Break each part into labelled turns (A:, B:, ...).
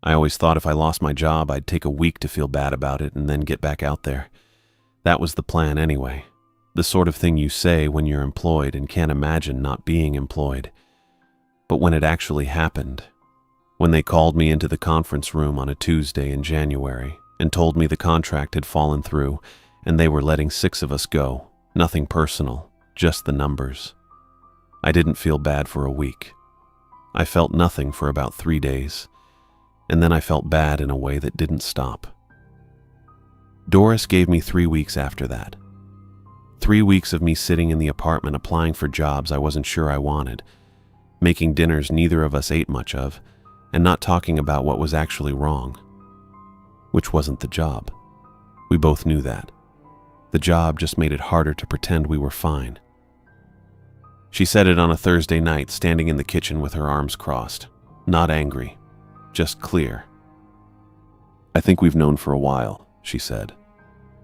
A: I always thought if I lost my job, I'd take a week to feel bad about it and then get back out there. That was the plan anyway. The sort of thing you say when you're employed and can't imagine not being employed. But when it actually happened, when they called me into the conference room on a Tuesday in January and told me the contract had fallen through and they were letting 6 of us go, nothing personal, just the numbers. I didn't feel bad for a week. I felt nothing for about 3 days, and then I felt bad in a way that didn't stop. Doris gave me 3 weeks after that. 3 weeks of me sitting in the apartment applying for jobs I wasn't sure I wanted, making dinners neither of us ate much of, and not talking about what was actually wrong. Which wasn't the job. We both knew that. The job just made it harder to pretend we were fine. She said it on a Thursday night, standing in the kitchen with her arms crossed. Not angry, just clear. "I think we've known for a while," she said.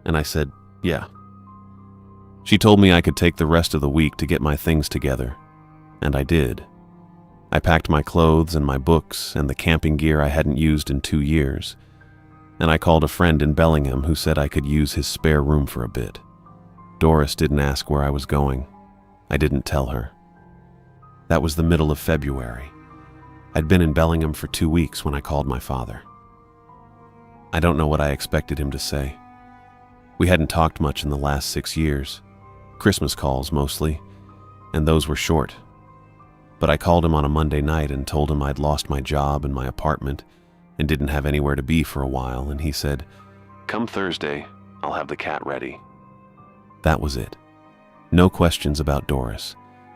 A: And I said, "Yeah." She told me I could take the rest of the week to get my things together, and I did. I packed my clothes and my books and the camping gear I hadn't used in 2 years, and I called a friend in Bellingham who said I could use his spare room for a bit. Doris didn't ask where I was going. I didn't tell her. That was the middle of February. I'd been in Bellingham for 2 weeks when I called my father. I don't know what I expected him to say. We hadn't talked much in the last 6 years. Christmas calls mostly, and those were short. But I called him on a Monday night and told him I'd lost my job and my apartment and didn't have anywhere to be for a while, and he said, "Come Thursday, I'll have the cat ready." That was it. No questions about Doris.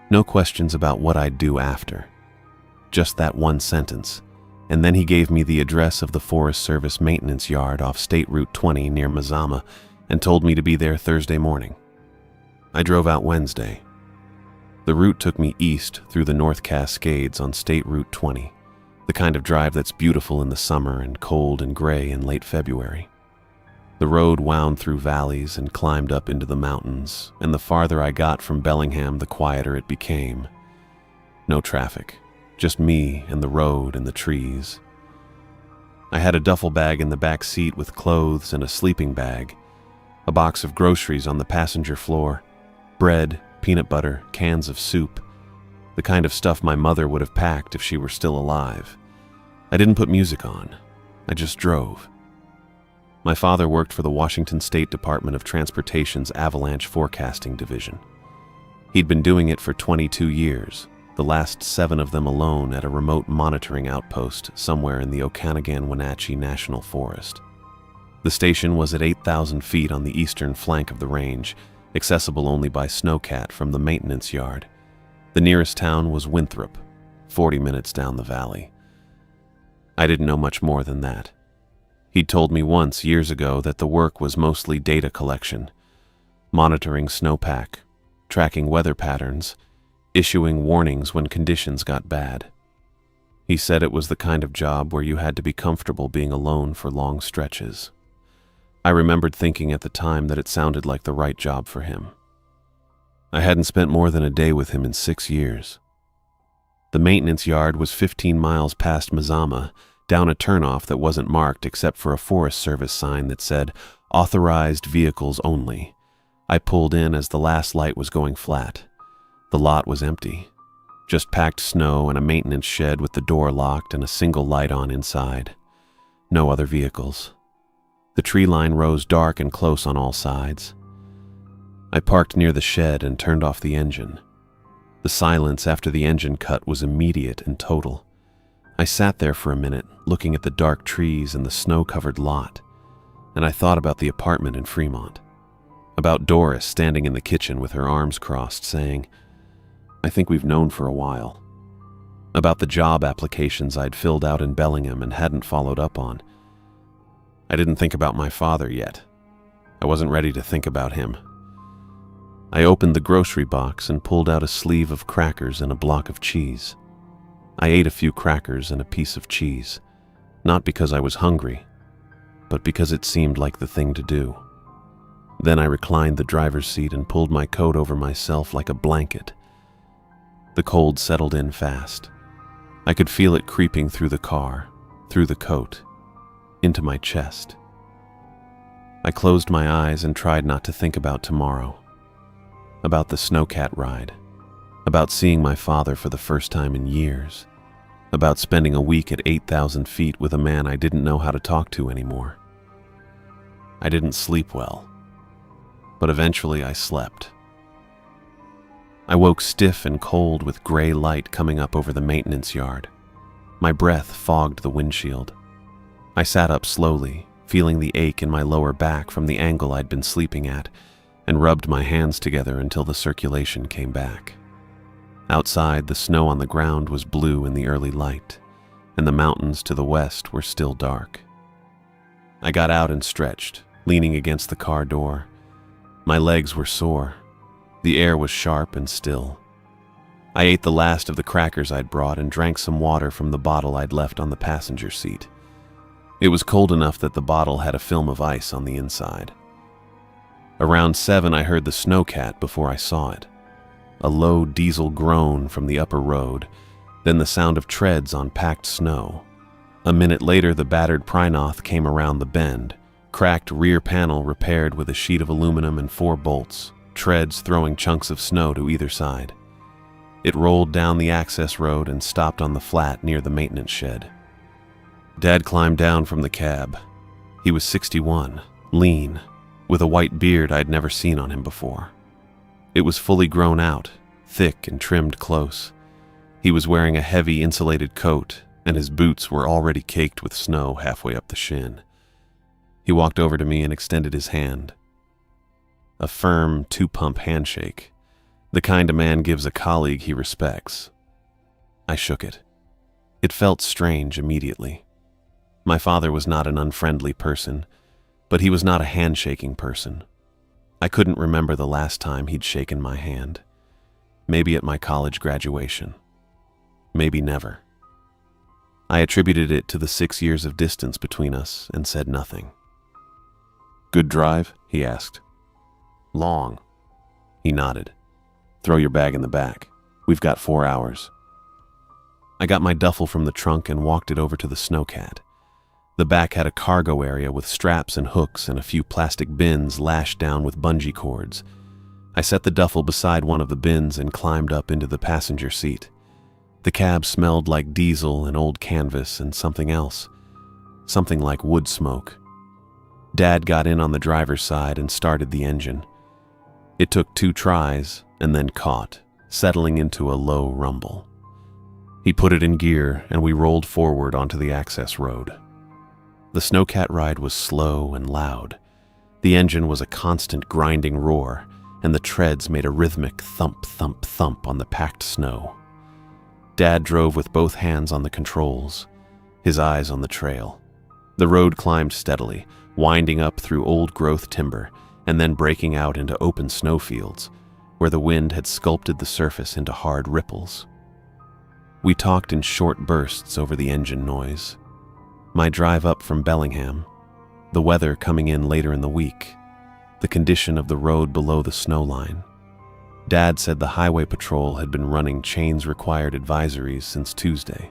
A: No questions about what I'd do after. Just that one sentence, and then he gave me the address of the Forest Service maintenance yard off State Route 20 near Mazama and told me to be there Thursday morning. I drove out Wednesday. The route took me east through the North Cascades on State Route 20, the kind of drive that's beautiful in the summer and cold and gray in late February. The road wound through valleys and climbed up into the mountains, and the farther I got from Bellingham, the quieter it became. No traffic, just me and the road and the trees. I had a duffel bag in the back seat with clothes and a sleeping bag, a box of groceries on the passenger floor, bread, peanut butter, cans of soup, the kind of stuff my mother would have packed if she were still alive. I didn't put music on. I just drove. My father worked for the Washington State Department of Transportation's Avalanche Forecasting Division. He'd been doing it for 22 years, the last 7 of them alone at a remote monitoring outpost somewhere in the Okanagan-Wenatchee National Forest. The station was at 8,000 feet on the eastern flank of the range, accessible only by snowcat from the maintenance yard. The nearest town was Winthrop, 40 minutes down the valley. I didn't know much more than that. He'd told me once, years ago, that the work was mostly data collection, monitoring snowpack, tracking weather patterns, issuing warnings when conditions got bad. He said it was the kind of job where you had to be comfortable being alone for long stretches. I remembered thinking at the time that it sounded like the right job for him. I hadn't spent more than a day with him in 6 years. The maintenance yard was 15 miles past Mazama, down a turnoff that wasn't marked except for a Forest Service sign that said, "Authorized vehicles only." I pulled in as the last light was going flat. The lot was empty. Just packed snow and a maintenance shed with the door locked and a single light on inside. No other vehicles. The tree line rose dark and close on all sides. I parked near the shed and turned off the engine. The silence after the engine cut was immediate and total. I sat there for a minute, looking at the dark trees and the snow-covered lot, and I thought about the apartment in Fremont, about Doris standing in the kitchen with her arms crossed, saying, "I think we've known for a while," about the job applications I'd filled out in Bellingham and hadn't followed up on. I didn't think about my father yet. I wasn't ready to think about him. I opened the grocery box and pulled out a sleeve of crackers and a block of cheese. I ate a few crackers and a piece of cheese, not because I was hungry, but because it seemed like the thing to do. Then I reclined the driver's seat and pulled my coat over myself like a blanket. The cold settled in fast. I could feel it creeping through the car, through the coat, into my chest. I closed my eyes and tried not to think about tomorrow, about the snowcat ride, about seeing my father for the first time in years, about spending a week at 8,000 feet with a man I didn't know how to talk to anymore. I didn't sleep well, but eventually I slept. I woke stiff and cold with gray light coming up over the maintenance yard. My breath fogged the windshield. I sat up slowly, feeling the ache in my lower back from the angle I'd been sleeping at, and rubbed my hands together until the circulation came back. Outside, the snow on the ground was blue in the early light, and the mountains to the west were still dark. I got out and stretched, leaning against the car door. My legs were sore. The air was sharp and still. I ate the last of the crackers I'd brought and drank some water from the bottle I'd left on the passenger seat. It was cold enough that the bottle had a film of ice on the inside. Around 7, I heard the snowcat before I saw it. A low diesel groan from the upper road, then the sound of treads on packed snow. A minute later, the battered Prinoth came around the bend, cracked rear panel repaired with a sheet of aluminum and 4 bolts, treads throwing chunks of snow to either side. It rolled down the access road and stopped on the flat near the maintenance shed. Dad climbed down from the cab. He was 61, lean, with a white beard I'd never seen on him before. It was fully grown out, thick and trimmed close. He was wearing a heavy insulated coat, and his boots were already caked with snow halfway up the shin. He walked over to me and extended his hand. A firm 2-pump handshake, the kind a man gives a colleague he respects. I shook it. It felt strange immediately. My father was not an unfriendly person, but he was not a handshaking person. I couldn't remember the last time he'd shaken my hand. Maybe at my college graduation. Maybe never. I attributed it to the 6 years of distance between us and said nothing. "Good drive?" he asked. "Long." He nodded. "Throw your bag in the back. We've got 4 hours." I got my duffel from the trunk and walked it over to the snowcat. The back had a cargo area with straps and hooks and a few plastic bins lashed down with bungee cords. I set the duffel beside one of the bins and climbed up into the passenger seat. The cab smelled like diesel and old canvas and something else. Something like wood smoke. Dad got in on the driver's side and started the engine. It took 2 tries and then caught, settling into a low rumble. He put it in gear and we rolled forward onto the access road. The snowcat ride was slow and loud. The engine was a constant grinding roar, and the treads made a rhythmic thump, thump, thump on the packed snow. Dad drove with both hands on the controls, his eyes on the trail. The road climbed steadily, winding up through old-growth timber, and then breaking out into open snowfields, where the wind had sculpted the surface into hard ripples. We talked in short bursts over the engine noise. My drive up from Bellingham, the weather coming in later in the week, the condition of the road below the snow line. Dad said the highway patrol had been running chains-required advisories since Tuesday.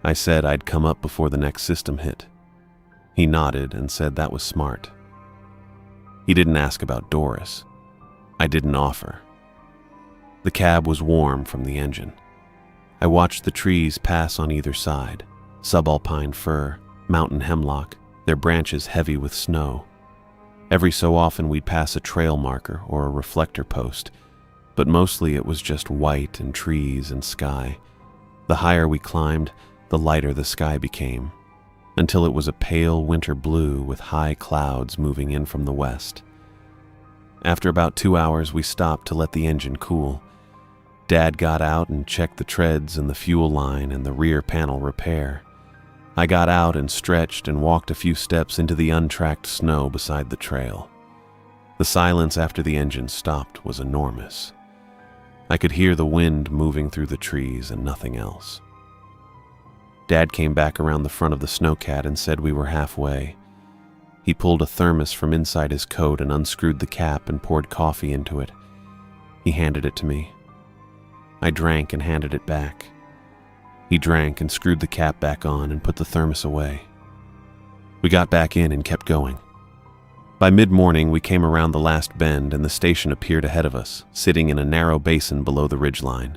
A: I said I'd come up before the next system hit. He nodded and said that was smart. He didn't ask about Doris. I didn't offer. The cab was warm from the engine. I watched the trees pass on either side. Subalpine fir, mountain hemlock, their branches heavy with snow. Every so often we'd pass a trail marker or a reflector post, but mostly it was just white and trees and sky. The higher we climbed, the lighter the sky became, until it was a pale winter blue with high clouds moving in from the west. After about 2 hours, we stopped to let the engine cool. Dad got out and checked the treads and the fuel line and the rear panel repair. I got out and stretched and walked a few steps into the untracked snow beside the trail. The silence after the engine stopped was enormous. I could hear the wind moving through the trees and nothing else. Dad came back around the front of the snowcat and said we were halfway. He pulled a thermos from inside his coat and unscrewed the cap and poured coffee into it. He handed it to me. I drank and handed it back. He drank and screwed the cap back on and put the thermos away. We got back in and kept going. By mid-morning, we came around the last bend and the station appeared ahead of us, sitting in a narrow basin below the ridgeline.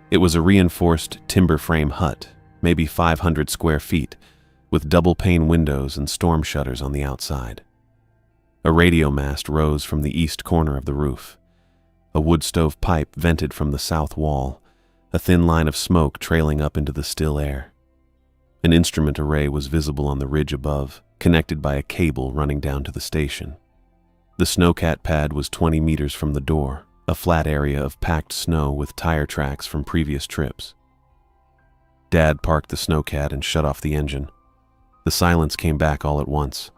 A: It was a reinforced timber frame hut, maybe 500 square feet, with double-pane windows and storm shutters on the outside. A radio mast rose from the east corner of the roof. A wood stove pipe vented from the south wall, a thin line of smoke trailing up into the still air. An instrument array was visible on the ridge above, connected by a cable running down to the station. The snowcat pad was 20 meters from the door, a flat area of packed snow with tire tracks from previous trips. Dad parked the snowcat and shut off the engine. The silence came back all at once.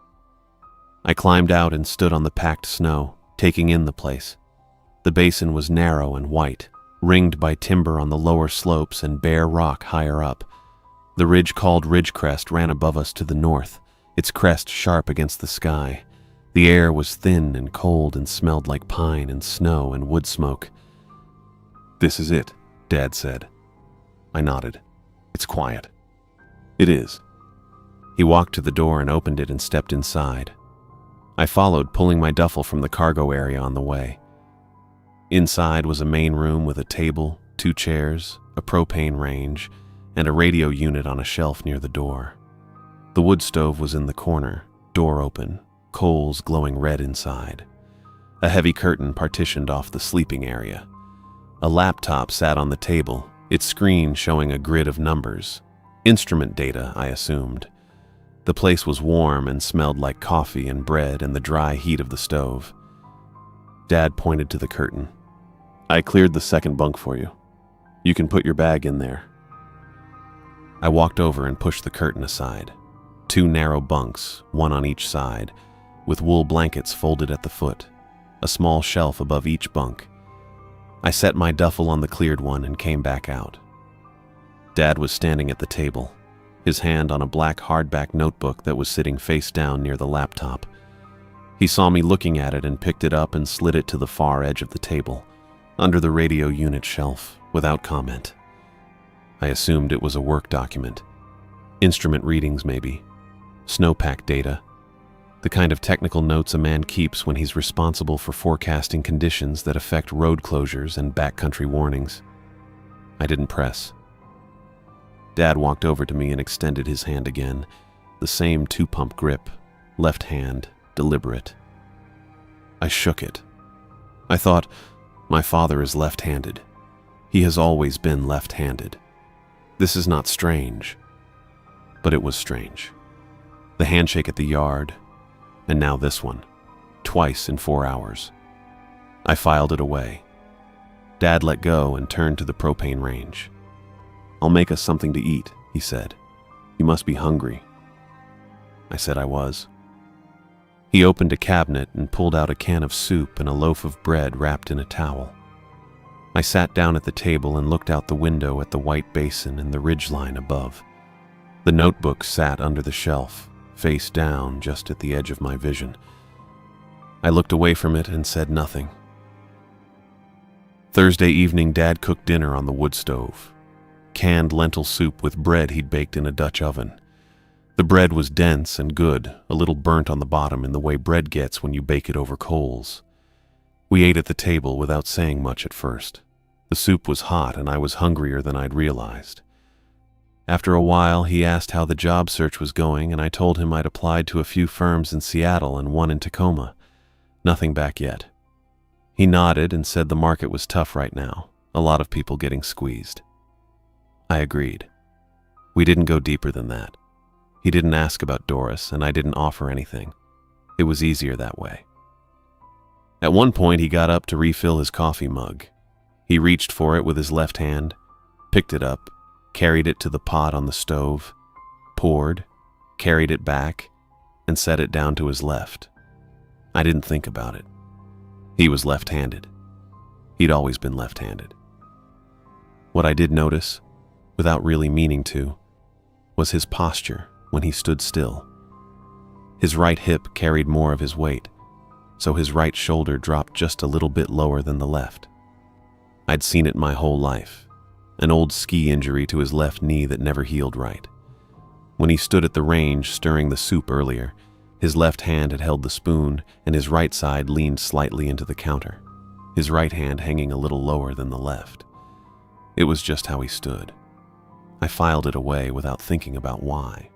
A: I climbed out and stood on the packed snow, taking in the place. The basin was narrow and white, ringed by timber on the lower slopes and bare rock higher up. The ridge called Ridgecrest ran above us to the north, its crest sharp against the sky. The air was thin and cold and smelled like pine and snow and wood smoke. "This is it," Dad said. I nodded. "It's quiet." "It is." He walked to the door and opened it and stepped inside. I followed, pulling my duffel from the cargo area on the way. Inside was a main room with a table, 2 chairs, a propane range, and a radio unit on a shelf near the door. The wood stove was in the corner, door open, coals glowing red inside. A heavy curtain partitioned off the sleeping area. A laptop sat on the table, its screen showing a grid of numbers. Instrument data, I assumed. The place was warm and smelled like coffee and bread and the dry heat of the stove. Dad pointed to the curtain. "I cleared the second bunk for you. You can put your bag in there." I walked over and pushed the curtain aside. 2 narrow bunks, one on each side, with wool blankets folded at the foot, a small shelf above each bunk. I set my duffel on the cleared one and came back out. Dad was standing at the table, his hand on a black hardback notebook that was sitting face down near the laptop. He saw me looking at it and picked it up and slid it to the far edge of the table, under the radio unit shelf, without comment. I assumed it was a work document. Instrument readings, maybe. Snowpack data. The kind of technical notes a man keeps when he's responsible for forecasting conditions that affect road closures and backcountry warnings. I didn't press. Dad walked over to me and extended his hand again, the same 2-pump grip, left hand, deliberate. I shook it. I thought, my father is left-handed. He has always been left-handed. This is not strange. But it was strange. The handshake at the yard, and now this one, twice in 4 hours. I filed it away. Dad let go and turned to the propane range. "I'll make us something to eat," he said. "You must be hungry." I said I was. He opened a cabinet and pulled out a can of soup and a loaf of bread wrapped in a towel. I sat down at the table and looked out the window at the white basin and the ridgeline above. The notebook sat under the shelf, face down just at the edge of my vision. I looked away from it and said nothing. Thursday evening, Dad cooked dinner on the wood stove. Canned lentil soup with bread he'd baked in a Dutch oven. The bread was dense and good, a little burnt on the bottom in the way bread gets when you bake it over coals. We ate at the table without saying much at first. The soup was hot and I was hungrier than I'd realized. After a while, he asked how the job search was going, and I told him I'd applied to a few firms in Seattle and one in Tacoma. Nothing back yet. He nodded and said the market was tough right now, a lot of people getting squeezed. I agreed. We didn't go deeper than that. He didn't ask about Doris, and I didn't offer anything. It was easier that way. At one point, he got up to refill his coffee mug. He reached for it with his left hand, picked it up, carried it to the pot on the stove, poured, carried it back, and set it down to his left. I didn't think about it. He was left-handed. He'd always been left-handed. What I did notice, without really meaning to, was his posture when he stood still. His right hip carried more of his weight, so his right shoulder dropped just a little bit lower than the left. I'd seen it my whole life, an old ski injury to his left knee that never healed right. When he stood at the range stirring the soup earlier, his left hand had held the spoon and his right side leaned slightly into the counter, his right hand hanging a little lower than the left. It was just how he stood. I filed it away without thinking about why.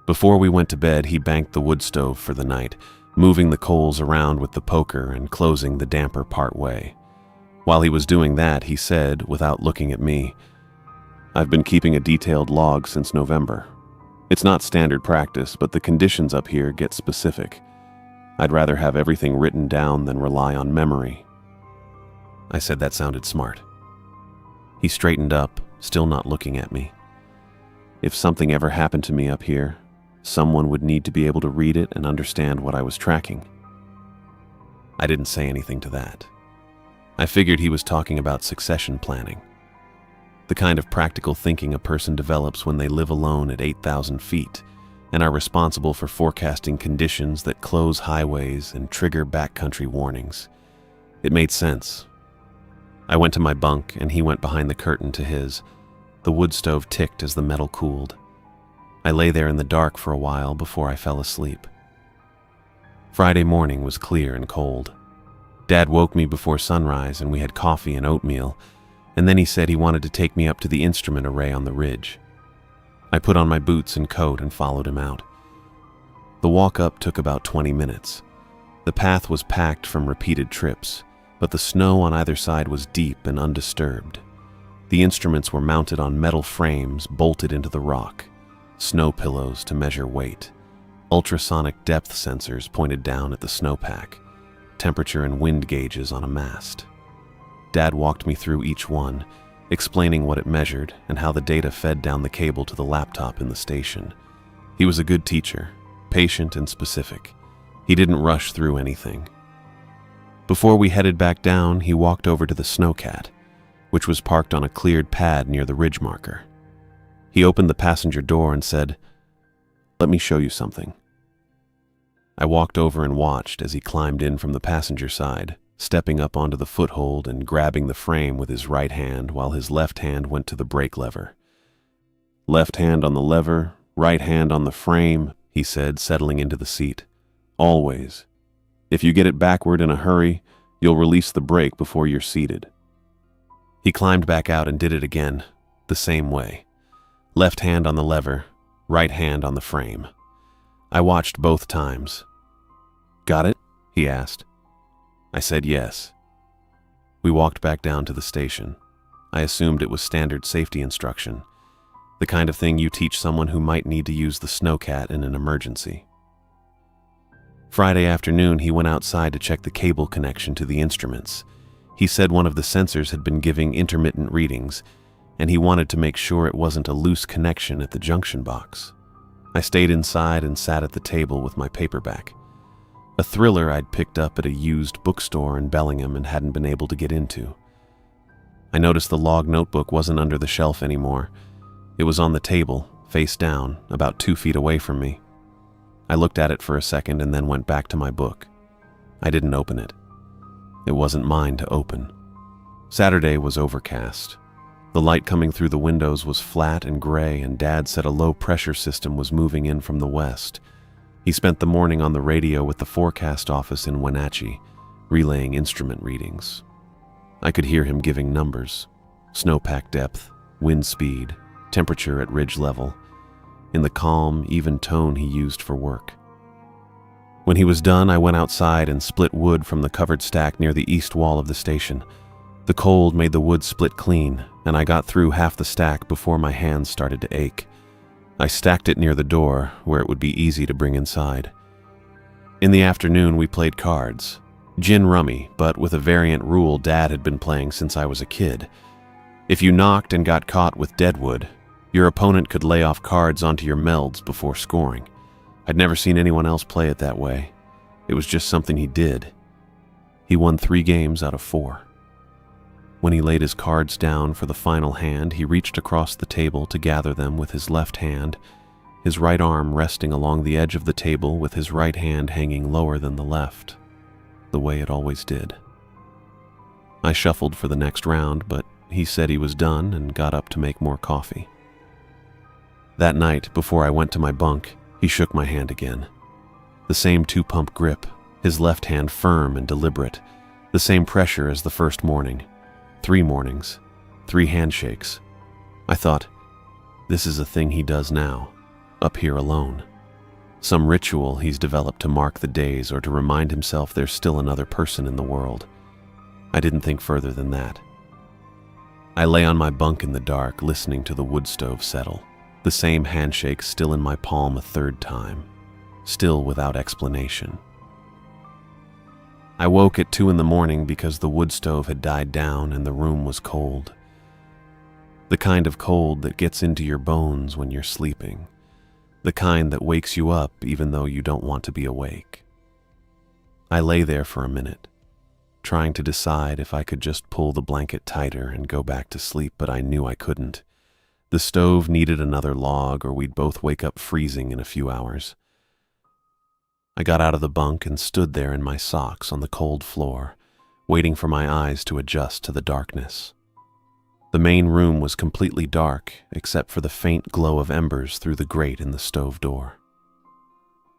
A: Before we went to bed, he banked the wood stove for the night, moving the coals around with the poker and closing the damper part way. While he was doing that, he said, without looking at me, "I've been keeping a detailed log since November. It's not standard practice, but the conditions up here get specific. I'd rather have everything written down than rely on memory." I said that sounded smart. He straightened up, still not looking at me. If something ever happened to me up here, someone would need to be able to read it and understand what I was tracking. I didn't say anything to that. I figured he was talking about succession planning, the kind of practical thinking a person develops when they live alone at 8,000 feet and are responsible for forecasting conditions that close highways and trigger backcountry warnings. It made sense. I went to my bunk and he went behind the curtain to his. The wood stove ticked as the metal cooled. I lay there in the dark for a while before I fell asleep. Friday morning was clear and cold. Dad woke me before sunrise and we had coffee and oatmeal, and then he said he wanted to take me up to the instrument array on the ridge. I put on my boots and coat and followed him out. The walk up took about 20 minutes. The path was packed from repeated trips, but the snow on either side was deep and undisturbed. The instruments were mounted on metal frames bolted into the rock, snow pillows to measure weight, ultrasonic depth sensors pointed down at the snowpack, temperature and wind gauges on a mast. Dad walked me through each one, explaining what it measured and how the data fed down the cable to the laptop in the station. He was a good teacher, patient and specific. He didn't rush through anything. Before we headed back down, he walked over to the snowcat, which was parked on a cleared pad near the ridge marker. He opened the passenger door and said, "Let me show you something." I walked over and watched as he climbed in from the passenger side, stepping up onto the foothold and grabbing the frame with his right hand while his left hand went to the brake lever. "Left hand on the lever, right hand on the frame," he said, settling into the seat. "Always. If you get it backward in a hurry, you'll release the brake before you're seated." He climbed back out and did it again, the same way. Left hand on the lever, right hand on the frame. I watched both times. "Got it?" he asked. I said yes. We walked back down to the station. I assumed it was standard safety instruction, the kind of thing you teach someone who might need to use the snowcat in an emergency. Friday afternoon, he went outside to check the cable connection to the instruments. He said one of the sensors had been giving intermittent readings, and he wanted to make sure it wasn't a loose connection at the junction box. I stayed inside and sat at the table with my paperback, a thriller I'd picked up at a used bookstore in Bellingham and hadn't been able to get into. I noticed the log notebook wasn't under the shelf anymore. It was on the table, face down, about 2 feet away from me. I looked at it for a second and then went back to my book. I didn't open it. It wasn't mine to open. Saturday was overcast. The light coming through the windows was flat and gray, and Dad said a low-pressure system was moving in from the west. He spent the morning on the radio with the forecast office in Wenatchee, relaying instrument readings. I could hear him giving numbers: snowpack depth, wind speed, temperature at ridge level, in the calm, even tone he used for work. When he was done, I went outside and split wood from the covered stack near the east wall of the station. The cold made the wood split clean, and I got through half the stack before my hands started to ache. I stacked it near the door, where it would be easy to bring inside. In the afternoon, we played cards. Gin rummy, but with a variant rule Dad had been playing since I was a kid. If you knocked and got caught with deadwood, your opponent could lay off cards onto your melds before scoring. I'd never seen anyone else play it that way. It was just something he did. He won 3 games out of 4. When he laid his cards down for the final hand, he reached across the table to gather them with his left hand, his right arm resting along the edge of the table with his right hand hanging lower than the left, the way it always did. I shuffled for the next round, but he said he was done and got up to make more coffee. That night, before I went to my bunk, he shook my hand again. The same two-pump grip, his left hand firm and deliberate, the same pressure as the first morning. 3 mornings, 3 handshakes. I thought, this is a thing he does now, up here alone. Some ritual he's developed to mark the days or to remind himself there's still another person in the world. I didn't think further than that. I lay on my bunk in the dark, listening to the wood stove settle, the same handshake still in my palm a 3rd time, still without explanation. I woke at 2 in the morning because the wood stove had died down and the room was cold. The kind of cold that gets into your bones when you're sleeping. The kind that wakes you up even though you don't want to be awake. I lay there for a minute, trying to decide if I could just pull the blanket tighter and go back to sleep, but I knew I couldn't. The stove needed another log or we'd both wake up freezing in a few hours. I got out of the bunk and stood there in my socks on the cold floor, waiting for my eyes to adjust to the darkness. The main room was completely dark, except for the faint glow of embers through the grate in the stove door.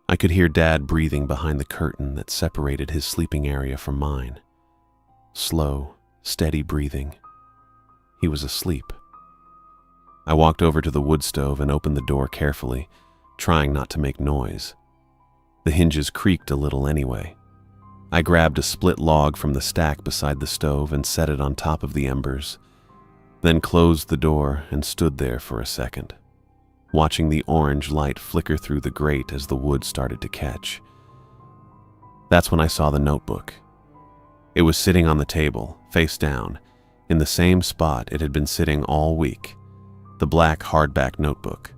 A: I could hear Dad breathing behind the curtain that separated his sleeping area from mine. Slow, steady breathing. He was asleep. I walked over to the wood stove and opened the door carefully, trying not to make noise. The hinges creaked a little anyway. I grabbed a split log from the stack beside the stove and set it on top of the embers, then closed the door and stood there for a second, watching the orange light flicker through the grate as the wood started to catch. That's when I saw the notebook. It was sitting on the table, face down, in the same spot it had been sitting all week, the black hardback notebook.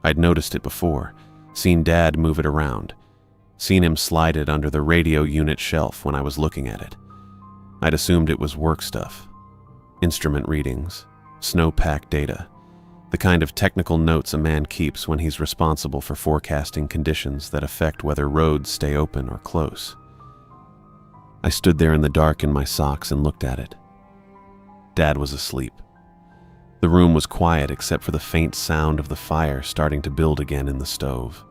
A: I'd noticed it before, seen Dad move it around, seen him slide it under the radio unit shelf when I was looking at it. I'd assumed it was work stuff. Instrument readings, snowpack data, the kind of technical notes a man keeps when he's responsible for forecasting conditions that affect whether roads stay open or close. I stood there in the dark in my socks and looked at it. Dad was asleep. The room was quiet except for the faint sound of the fire starting to build again in the stove.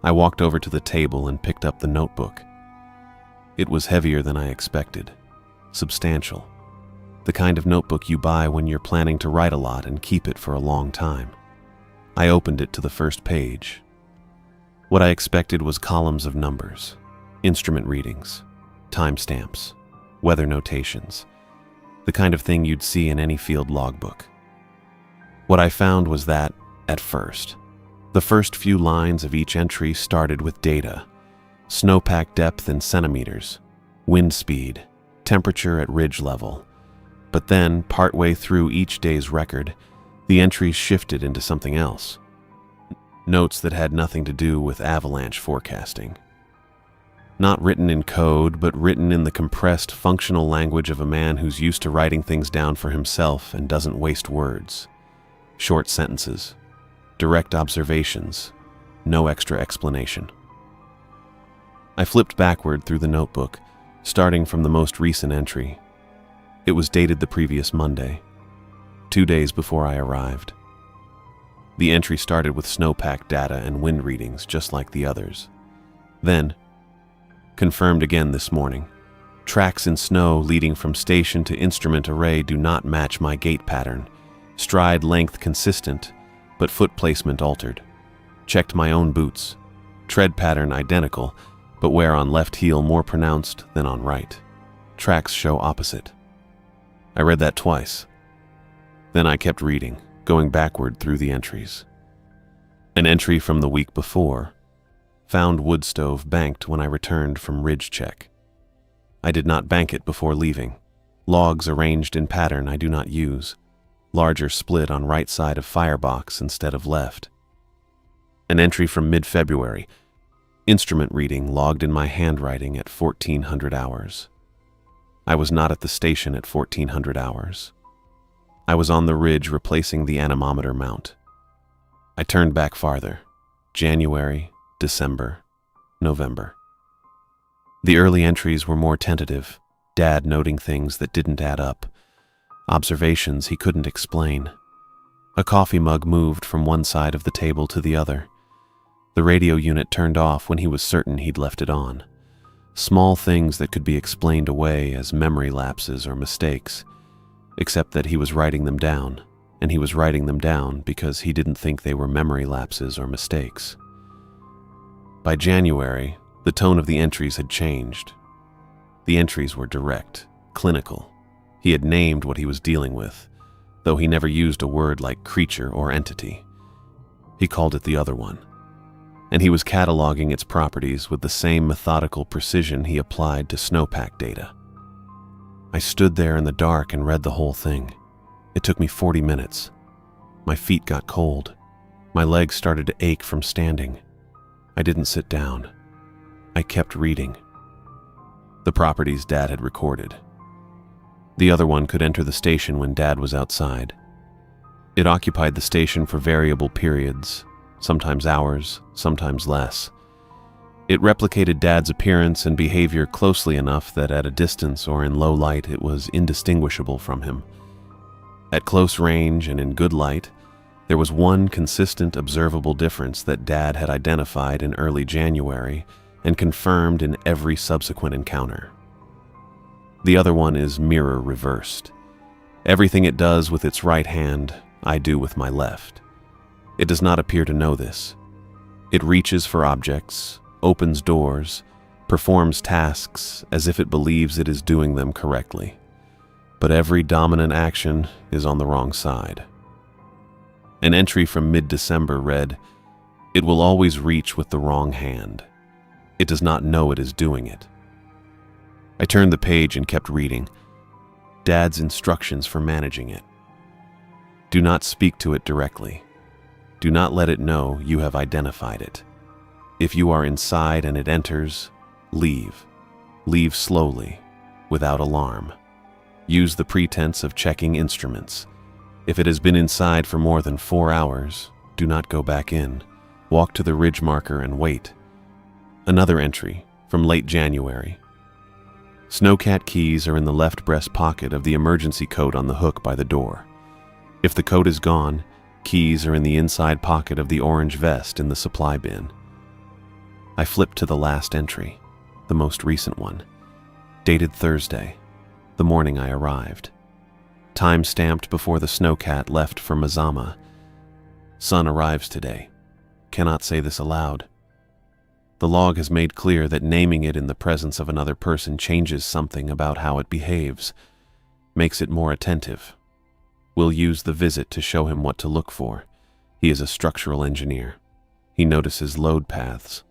A: I walked over to the table and picked up the notebook. It was heavier than I expected, substantial. The kind of notebook you buy when you're planning to write a lot and keep it for a long time. I opened it to the first page. What I expected was columns of numbers, instrument readings, timestamps, weather notations, the kind of thing you'd see in any field logbook. What I found was that, at first, the first few lines of each entry started with data, snowpack depth in centimeters, wind speed, temperature at ridge level. But then, partway through each day's record, the entries shifted into something else. Notes that had nothing to do with avalanche forecasting. Not written in code, but written in the compressed, functional language of a man who's used to writing things down for himself and doesn't waste words. Short sentences, direct observations, no extra explanation. I flipped backward through the notebook, starting from the most recent entry. It was dated the previous Monday, 2 days before I arrived. The entry started with snowpack data and wind readings, just like the others. Then, confirmed again this morning, tracks in snow leading from station to instrument array do not match my gait pattern. Stride length consistent, but foot placement altered. Checked my own boots. Tread pattern identical, but wear on left heel more pronounced than on right. Tracks show opposite. I read that twice. Then I kept reading, going backward through the entries. An entry from the week before. Found wood stove banked when I returned from ridge check. I did not bank it before leaving. Logs arranged in pattern I do not use. Larger split on right side of firebox instead of left. An entry from mid-February. Instrument reading logged in my handwriting at 1400 hours. I was not at the station at 1400 hours. I was on the ridge replacing the anemometer mount. I turned back farther. January, December, November. The early entries were more tentative, Dad noting things that didn't add up. observations he couldn't explain. A coffee mug moved from one side of the table to the other. The radio unit turned off when he was certain he'd left it on. Small things that could be explained away as memory lapses or mistakes, except that he was writing them down, and he was writing them down because he didn't think they were memory lapses or mistakes. By January, the tone of the entries had changed. The entries were direct, clinical. He had named what he was dealing with, though he never used a word like creature or entity. He called it the other one, and he was cataloging its properties with the same methodical precision he applied to snowpack data. I stood there in the dark and read the whole thing. It took me 40 minutes. My feet got cold. My legs started to ache from standing. I didn't sit down. I kept reading. The properties Dad had recorded. The other one could enter the station when Dad was outside. It occupied the station for variable periods, sometimes hours, sometimes less. It replicated Dad's appearance and behavior closely enough that at a distance or in low light it was indistinguishable from him. At close range and in good light, there was one consistent observable difference that Dad had identified in early January and confirmed in every subsequent encounter. The other one is mirror reversed. Everything it does with its right hand, I do with my left. It does not appear to know this. It reaches for objects, opens doors, performs tasks as if it believes it is doing them correctly. But every dominant action is on the wrong side. An entry from mid-December read, "It will always reach with the wrong hand. It does not know it is doing it." I turned the page and kept reading. Dad's instructions for managing it. Do not speak to it directly. Do not let it know you have identified it. If you are inside and it enters, leave. Leave slowly, without alarm. Use the pretense of checking instruments. If it has been inside for more than 4 hours, do not go back in. Walk to the ridge marker and wait. Another entry from late January. Snowcat keys are in the left breast pocket of the emergency coat on the hook by the door. If the coat is gone, keys are in the inside pocket of the orange vest in the supply bin. I flipped to the last entry, the most recent one, dated Thursday, the morning I arrived. Time stamped before the snowcat left for Mazama. Son arrives today. Cannot say this aloud. The log has made clear that naming it in the presence of another person changes something about how it behaves, makes it more attentive. We'll use the visit to show him what to look for. He is a structural engineer. He notices load paths.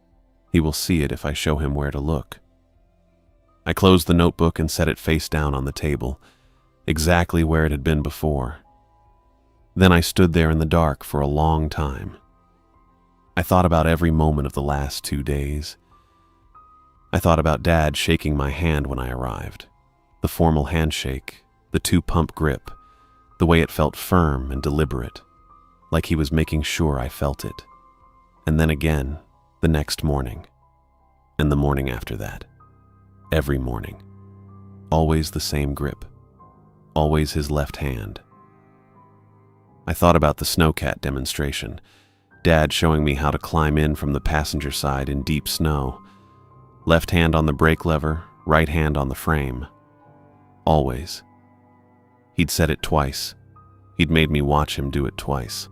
A: He will see it if I show him where to look. I closed the notebook and set it face down on the table, exactly where it had been before. Then I stood there in the dark for a long time. I thought about every moment of the last 2 days. I thought about Dad shaking my hand when I arrived. The formal handshake, the 2-pump grip, the way it felt firm and deliberate, like he was making sure I felt it. And then again, the next morning, and the morning after that. Every morning. Always the same grip. Always his left hand. I thought about the snowcat demonstration. Dad showing me how to climb in from the passenger side in deep snow. Left hand on the brake lever, right hand on the frame. Always. He'd said it twice. He'd made me watch him do it twice.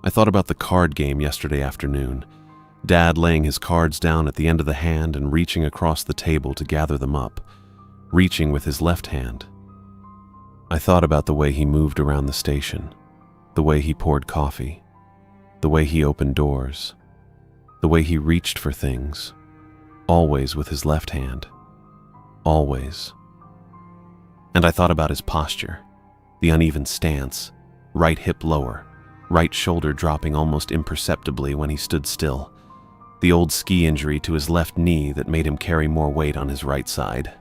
A: I thought about the card game yesterday afternoon. Dad laying his cards down at the end of the hand and reaching across the table to gather them up, reaching with his left hand. I thought about the way he moved around the station, the way he poured coffee, the way he opened doors, the way he reached for things, always with his left hand, always. And I thought about his posture, the uneven stance, right hip lower, right shoulder dropping almost imperceptibly when he stood still, the old ski injury to his left knee that made him carry more weight on his right side,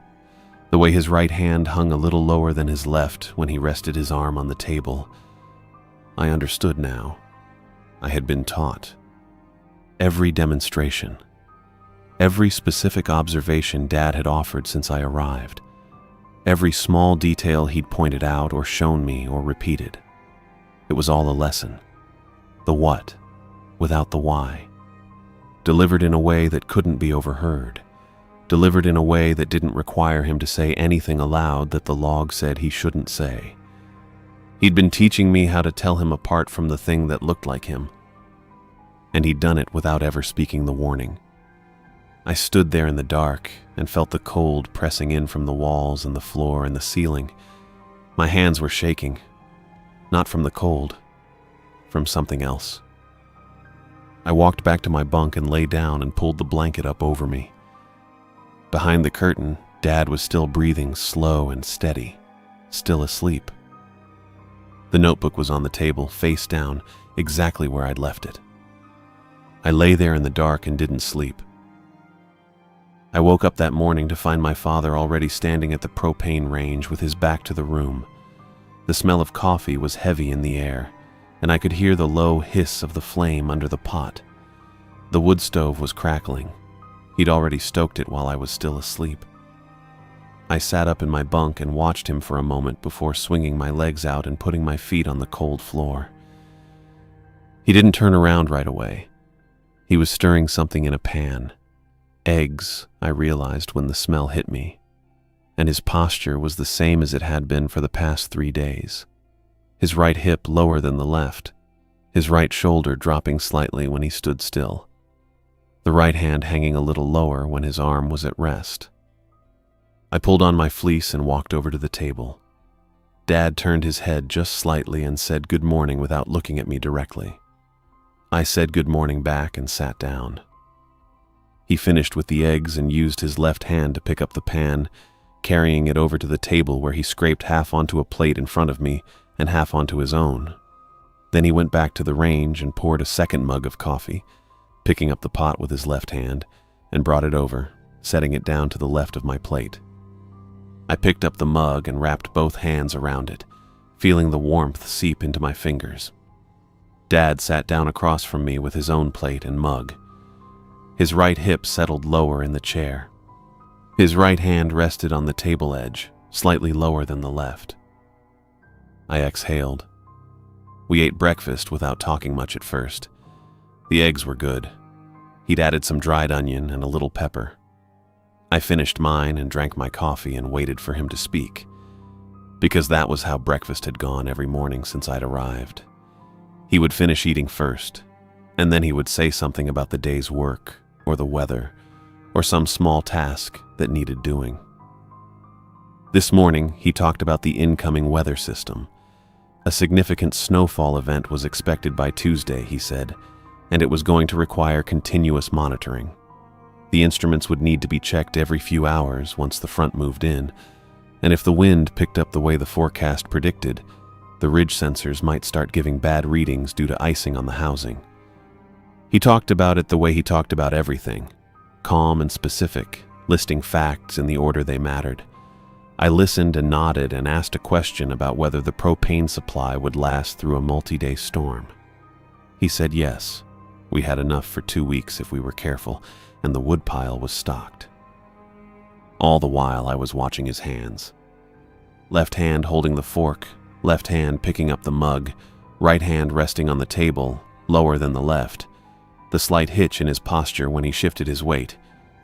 A: the way his right hand hung a little lower than his left when he rested his arm on the table. I understood now. I had been taught. Every demonstration, every specific observation Dad had offered since I arrived, Every small detail he'd pointed out or shown me or repeated. It was all a lesson. The what, without the why. Delivered in a way that couldn't be overheard. Delivered in a way that didn't require him to say anything aloud that the log said he shouldn't say. He'd been teaching me how to tell him apart from the thing that looked like him. And he'd done it without ever speaking the warning. I stood there in the dark and felt the cold pressing in from the walls and the floor and the ceiling. My hands were shaking. Not from the cold, from something else. I walked back to my bunk and lay down and pulled the blanket up over me. Behind the curtain, Dad was still breathing slow and steady, still asleep. The notebook was on the table, face down, exactly where I'd left it. I lay there in the dark and didn't sleep. I woke up that morning to find my father already standing at the propane range with his back to the room. The smell of coffee was heavy in the air, and I could hear the low hiss of the flame under the pot. The wood stove was crackling. He'd already stoked it while I was still asleep. I sat up in my bunk and watched him for a moment before swinging my legs out and putting my feet on the cold floor. He didn't turn around right away. He was stirring something in a pan. Eggs, I realized when the smell hit me. And his posture was the same as it had been for the past 3 days. His right hip lower than the left, his right shoulder dropping slightly when he stood still, the right hand hanging a little lower when his arm was at rest. I pulled on my fleece and walked over to the table. Dad turned his head just slightly and said good morning without looking at me directly. I said good morning back and sat down. He finished with the eggs and used his left hand to pick up the pan, carrying it over to the table where he scraped half onto a plate in front of me and half onto his own. Then he went back to the range and poured a second mug of coffee, picking up the pot with his left hand, and brought it over, setting it down to the left of my plate. I picked up the mug and wrapped both hands around it, feeling the warmth seep into my fingers. Dad sat down across from me with his own plate and mug. His right hip settled lower in the chair. His right hand rested on the table edge, slightly lower than the left. I exhaled. We ate breakfast without talking much at first. The eggs were good. He'd added some dried onion and a little pepper. I finished mine and drank my coffee and waited for him to speak, because that was how breakfast had gone every morning since I'd arrived. He would finish eating first, and then he would say something about the day's work, or the weather, or some small task that needed doing. This morning, he talked about the incoming weather system. A significant snowfall event was expected by Tuesday, he said, and it was going to require continuous monitoring. The instruments would need to be checked every few hours once the front moved in, and if the wind picked up the way the forecast predicted, the ridge sensors might start giving bad readings due to icing on the housing. He talked about it the way he talked about everything, calm and specific, listing facts in the order they mattered. I listened and nodded and asked a question about whether the propane supply would last through a multi-day storm. He said yes, we had enough for 2 weeks if we were careful, and the woodpile was stocked. All the while I was watching his hands. Left hand holding the fork, left hand picking up the mug, right hand resting on the table, lower than the left, the slight hitch in his posture when he shifted his weight,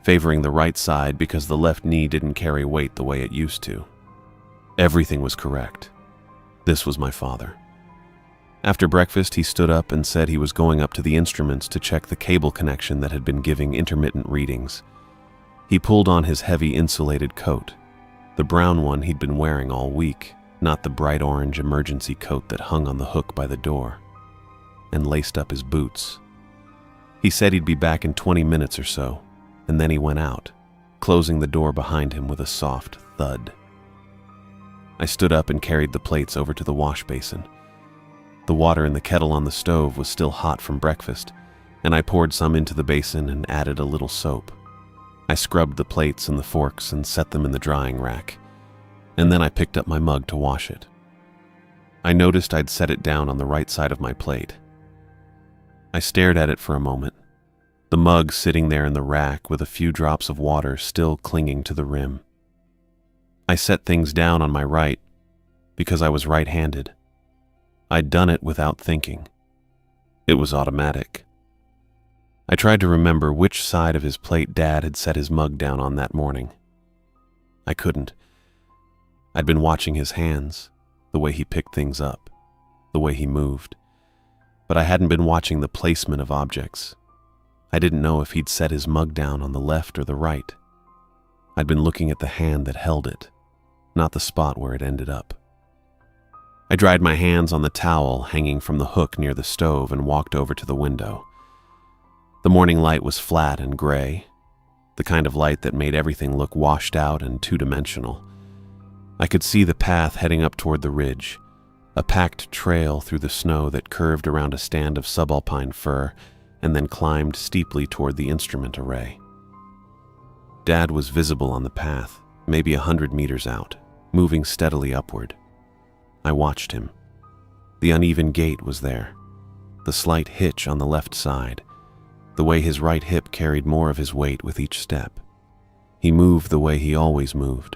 A: favoring the right side because the left knee didn't carry weight the way it used to. Everything was correct. This was my father. After breakfast, he stood up and said he was going up to the instruments to check the cable connection that had been giving intermittent readings. He pulled on his heavy insulated coat, the brown one he'd been wearing all week, not the bright orange emergency coat that hung on the hook by the door, and laced up his boots. He said he'd be back in 20 minutes or so, and then he went out, closing the door behind him with a soft thud. I stood up and carried the plates over to the wash basin. The water in the kettle on the stove was still hot from breakfast, and I poured some into the basin and added a little soap. I scrubbed the plates and the forks and set them in the drying rack, and then I picked up my mug to wash it. I noticed I'd set it down on the right side of my plate. I stared at it for a moment, the mug sitting there in the rack with a few drops of water still clinging to the rim. I set things down on my right because I was right-handed. I'd done it without thinking. It was automatic. I tried to remember which side of his plate Dad had set his mug down on that morning. I couldn't. I'd been watching his hands, the way he picked things up, the way he moved. But I hadn't been watching the placement of objects. I didn't know if he'd set his mug down on the left or the right. I'd been looking at the hand that held it, not the spot where it ended up. I dried my hands on the towel hanging from the hook near the stove and walked over to the window. The morning light was flat and gray, the kind of light that made everything look washed out and two-dimensional. I could see the path heading up toward the ridge, a packed trail through the snow that curved around a stand of subalpine fir and then climbed steeply toward the instrument array. Dad was visible on the path, maybe 100 meters out, moving steadily upward. I watched him. The uneven gait was there, the slight hitch on the left side, the way his right hip carried more of his weight with each step. He moved the way he always moved.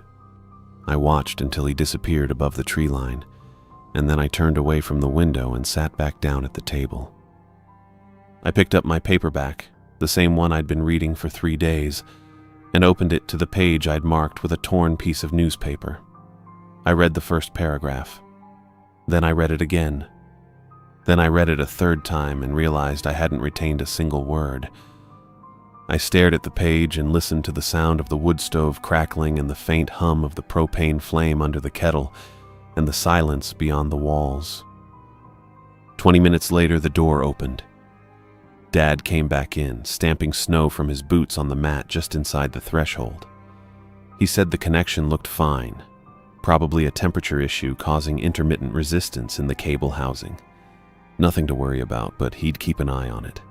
A: I watched until he disappeared above the tree line, and then I turned away from the window and sat back down at the table. I picked up my paperback, the same one I'd been reading for 3 days, and opened it to the page I'd marked with a torn piece of newspaper. I read the first paragraph. Then I read it again. Then I read it a third time and realized I hadn't retained a single word. I stared at the page and listened to the sound of the wood stove crackling and the faint hum of the propane flame under the kettle and the silence beyond the walls. 20 minutes later, the door opened. Dad came back in, stamping snow from his boots on the mat just inside the threshold. He said the connection looked fine, probably a temperature issue causing intermittent resistance in the cable housing. Nothing to worry about, but he'd keep an eye on it.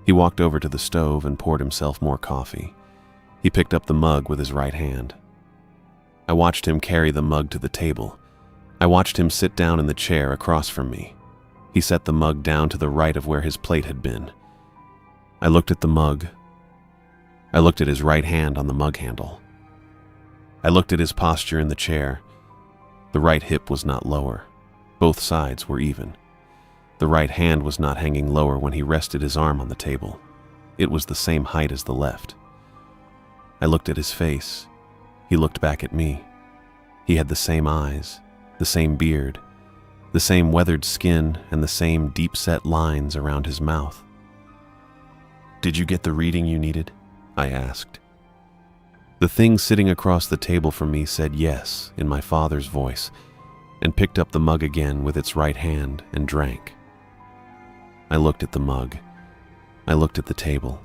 A: He walked over to the stove and poured himself more coffee. He picked up the mug with his right hand. I watched him carry the mug to the table. I watched him sit down in the chair across from me. He set the mug down to the right of where his plate had been. I looked at the mug. I looked at his right hand on the mug handle. I looked at his posture in the chair. The right hip was not lower. Both sides were even. The right hand was not hanging lower when he rested his arm on the table. It was the same height as the left. I looked at his face. He looked back at me. He had the same eyes, the same beard, the same weathered skin, and the same deep-set lines around his mouth. "Did you get the reading you needed?" I asked. The thing sitting across the table from me said yes in my father's voice, and picked up the mug again with its right hand and drank. I looked at the mug. I looked at the table.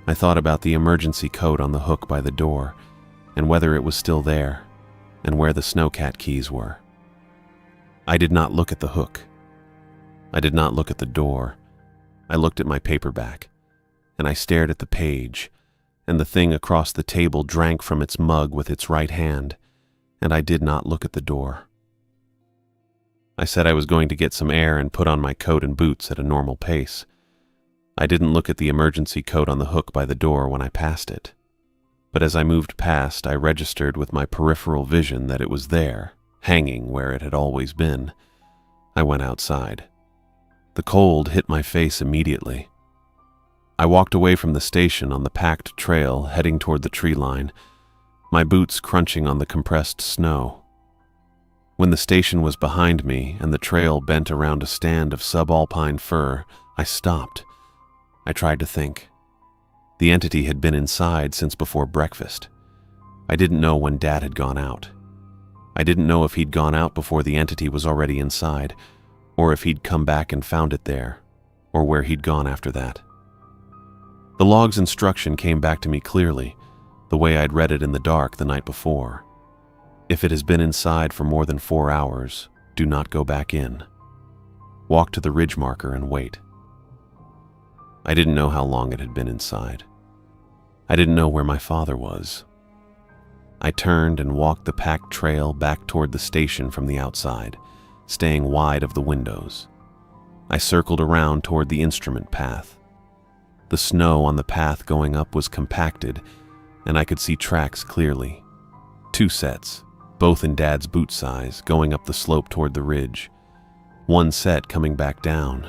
A: I thought about the emergency coat on the hook by the door, and whether it was still there, and where the snowcat keys were. I did not look at the hook. I did not look at the door. I looked at my paperback, and I stared at the page, and the thing across the table drank from its mug with its right hand, and I did not look at the door. I said I was going to get some air and put on my coat and boots at a normal pace. I didn't look at the emergency coat on the hook by the door when I passed it. But as I moved past, I registered with my peripheral vision that it was there, hanging where it had always been. I went outside. The cold hit my face immediately. I walked away from the station on the packed trail heading toward the tree line, my boots crunching on the compressed snow. When the station was behind me and the trail bent around a stand of subalpine fir, I stopped. I tried to think. The entity had been inside since before breakfast. I didn't know when Dad had gone out. I didn't know if he'd gone out before the entity was already inside, or if he'd come back and found it there, or where he'd gone after that. The log's instruction came back to me clearly, the way I'd read it in the dark the night before. If it has been inside for more than 4 hours, do not go back in. Walk to the ridge marker and wait. I didn't know how long it had been inside. I didn't know where my father was. I turned and walked the packed trail back toward the station from the outside, staying wide of the windows. I circled around toward the instrument path. The snow on the path going up was compacted, and I could see tracks clearly. 2 sets, both in Dad's boot size, going up the slope toward the ridge. 1 set coming back down.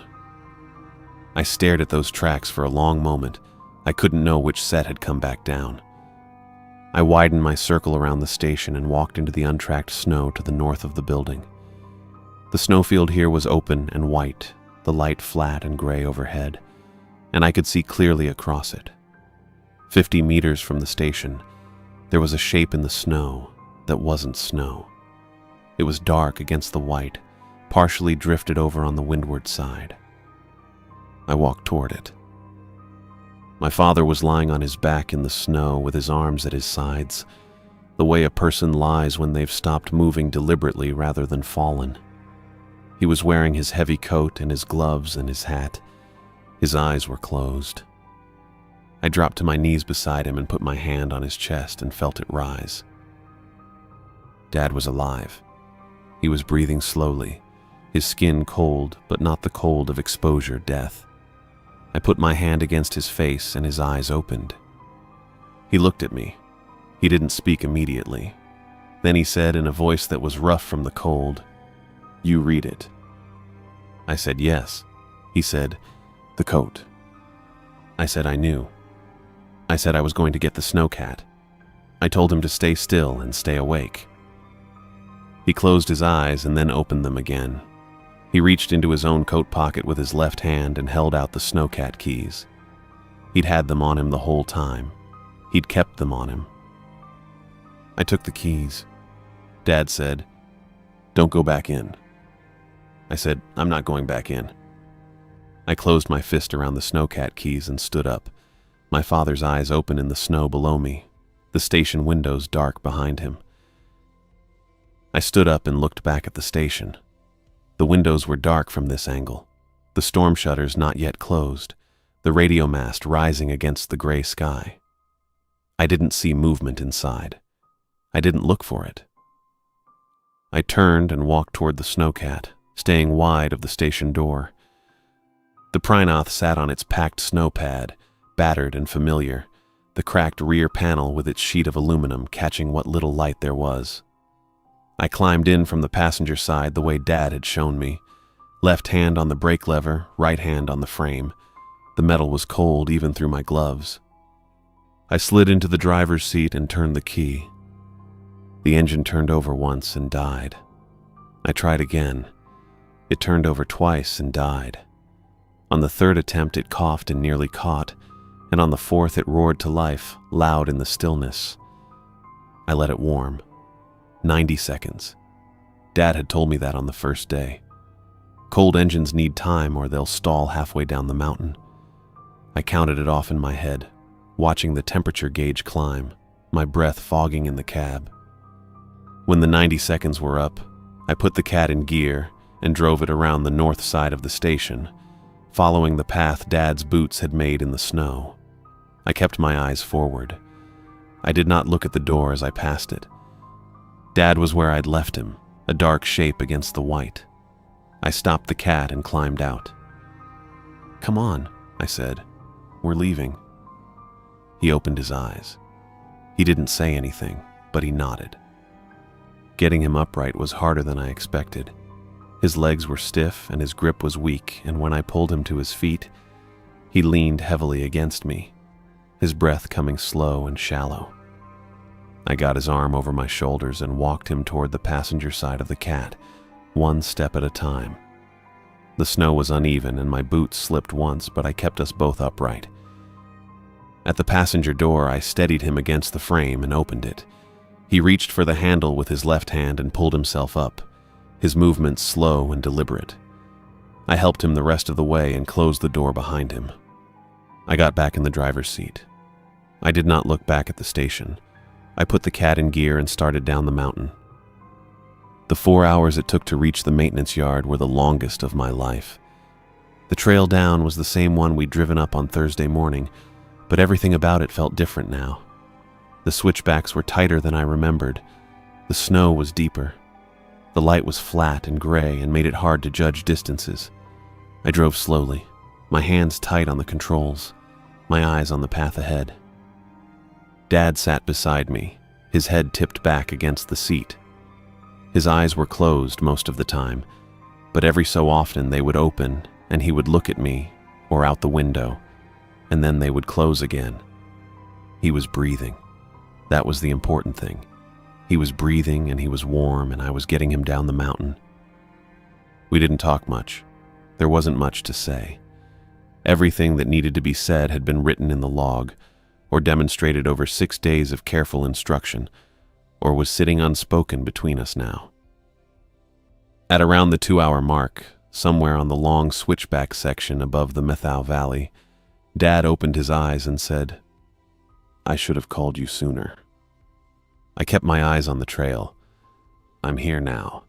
A: I stared at those tracks for a long moment. I couldn't know which set had come back down. I widened my circle around the station and walked into the untracked snow to the north of the building. The snowfield here was open and white, the light flat and gray overhead, and I could see clearly across it. 50 meters from the station, there was a shape in the snow that wasn't snow. It was dark against the white, partially drifted over on the windward side. I walked toward it. My father was lying on his back in the snow with his arms at his sides, the way a person lies when they've stopped moving deliberately rather than fallen. He was wearing his heavy coat and his gloves and his hat. His eyes were closed. I dropped to my knees beside him and put my hand on his chest and felt it rise. Dad was alive. He was breathing slowly, his skin cold, but not the cold of exposure death. I put my hand against his face and his eyes opened. He looked at me. He didn't speak immediately. Then he said in a voice that was rough from the cold, "You read it." I said yes. He said, "The coat." I said I knew. I said I was going to get the snowcat. I told him to stay still and stay awake. He closed his eyes and then opened them again. He reached into his own coat pocket with his left hand and held out the snowcat keys. He'd had them on him the whole time. He'd kept them on him. I took the keys. Dad said, "Don't go back in." I said, "I'm not going back in." I closed my fist around the snowcat keys and stood up, my father's eyes open in the snow below me, the station windows dark behind him. I stood up and looked back at the station. The windows were dark from this angle, the storm shutters not yet closed, the radio mast rising against the gray sky. I didn't see movement inside. I didn't look for it. I turned and walked toward the snowcat, staying wide of the station door. The Prynoth sat on its packed snow pad, battered and familiar, the cracked rear panel with its sheet of aluminum catching what little light there was. I climbed in from the passenger side the way Dad had shown me, left hand on the brake lever, right hand on the frame. The metal was cold even through my gloves. I slid into the driver's seat and turned the key. The engine turned over once and died. I tried again. It turned over twice and died. On the 3rd attempt it coughed and nearly caught, and on the 4th it roared to life, loud in the stillness. I let it warm. 90 seconds. Dad had told me that on the first day. Cold engines need time or they'll stall halfway down the mountain. I counted it off in my head, watching the temperature gauge climb, my breath fogging in the cab. When the 90 seconds were up, I put the cat in gear and drove it around the north side of the station, following the path Dad's boots had made in the snow. I kept my eyes forward. I did not look at the door as I passed it. Dad was where I'd left him, a dark shape against the white. I stopped the cat and climbed out. "Come on," I said. "We're leaving." He opened his eyes. He didn't say anything, but he nodded. Getting him upright was harder than I expected. His legs were stiff and his grip was weak, and when I pulled him to his feet, he leaned heavily against me, his breath coming slow and shallow. I got his arm over my shoulders and walked him toward the passenger side of the cat, one step at a time. The snow was uneven and my boots slipped once, but I kept us both upright. At the passenger door, I steadied him against the frame and opened it. He reached for the handle with his left hand and pulled himself up, his movements slow and deliberate. I helped him the rest of the way and closed the door behind him. I got back in the driver's seat. I did not look back at the station. I put the cat in gear and started down the mountain. The 4 hours it took to reach the maintenance yard were the longest of my life. The trail down was the same one we'd driven up on Thursday morning, but everything about it felt different now. The switchbacks were tighter than I remembered. The snow was deeper. The light was flat and gray and made it hard to judge distances. I drove slowly, my hands tight on the controls, my eyes on the path ahead. Dad sat beside me, his head tipped back against the seat. His eyes were closed most of the time, but every so often they would open and he would look at me or out the window, and then they would close again. He was breathing. That was the important thing. He was breathing and he was warm, and I was getting him down the mountain. We didn't talk much. There wasn't much to say. Everything that needed to be said had been written in the log, or demonstrated over 6 days of careful instruction, or was sitting unspoken between us now. At around the 2-hour mark, somewhere on the long switchback section above the Methau Valley, Dad opened his eyes and said, "I should have called you sooner." I kept my eyes on the trail. "I'm here now."